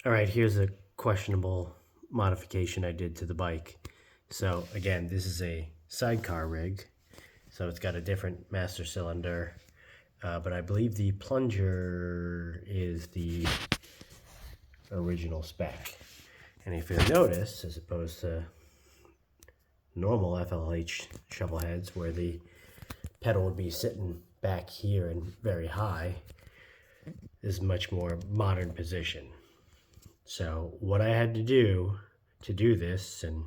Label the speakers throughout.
Speaker 1: All right, here's a questionable modification I did to the bike. So again, this is a sidecar rig. So it's got a different master cylinder, but I believe the plunger is the original spec. And if you notice, as opposed to normal FLH shovel heads where the pedal would be sitting back here and very high, this is a much more modern position. So what I had to do this, and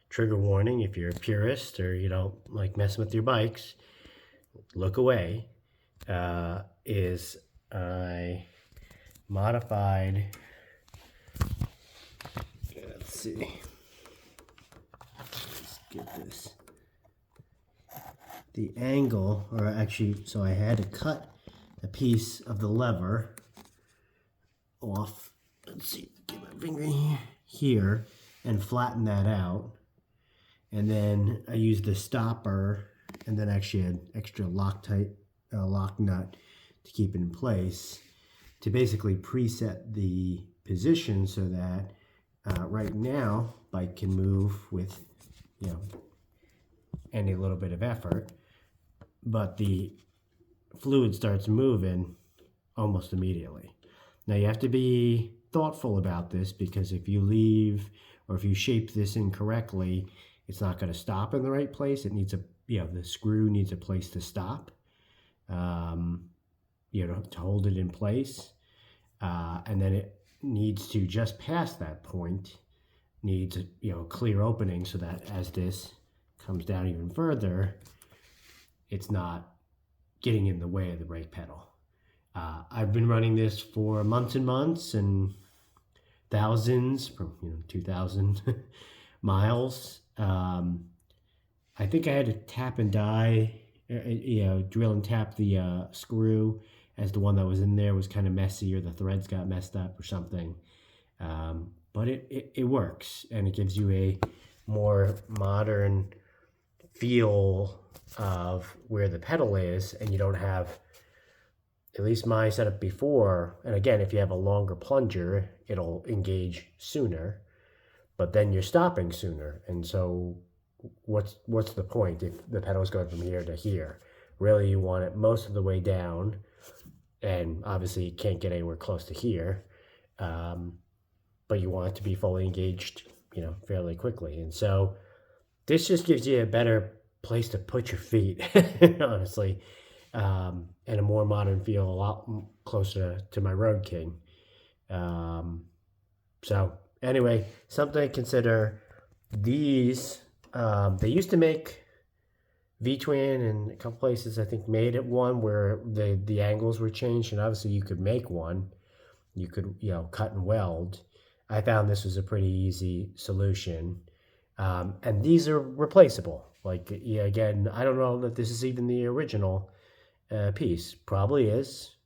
Speaker 1: trigger warning if you're a purist or you don't like messing with your bikes, look away, is I modified, let's see, let's get this, the angle, or actually, so I had to cut a piece of the lever off. Let's see, get my finger here and flatten that out. And then I used the stopper and then actually had extra lock nut to keep it in place to basically preset the position so that right now bike can move with, you know, any little bit of effort, but the fluid starts moving almost immediately. Now you have to be thoughtful about this, because if you leave or if you shape this incorrectly, it's not going to stop in the right place. It needs a, the screw needs a place to stop, to hold it in place. And then it needs to, just past that point, needs a clear opening so that as this comes down even further, it's not getting in the way of the brake pedal. I've been running this for months and months and thousands, 2,000 miles. I think I had to tap and die, drill and tap the screw, as the one that was in there was kind of messy, or the threads got messed up or something. But it works, and it gives you a more modern feel of where the pedal is, and you don't have, at least my setup before, and again, if you have a longer plunger, it'll engage sooner, but then you're stopping sooner. And so what's the point if the pedal is going from here to here? Really, you want it most of the way down, and obviously you can't get anywhere close to here, but you want it to be fully engaged, fairly quickly. And so this just gives you a better place to put your feet, honestly, and a more modern feel, a lot closer to my Road King. So anyway, something to consider. These, they used to make V-twin, and a couple places I think made it one where the angles were changed, and obviously you could make one. You could, cut and weld. I found this was a pretty easy solution. And these are replaceable. Like, again, I don't know that this is even the original piece. Probably is.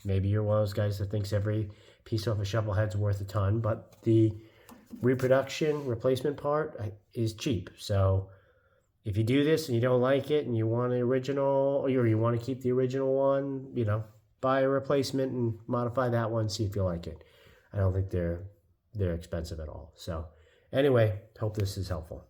Speaker 1: Maybe you're one of those guys that thinks every piece off a Shovelhead's worth a ton, but the replacement part is cheap. So if you do this and you don't like it and you want the original, or you want to keep the original one, buy a replacement and modify that one, see if you like it. I don't think they're expensive at all. So anyway, hope this is helpful.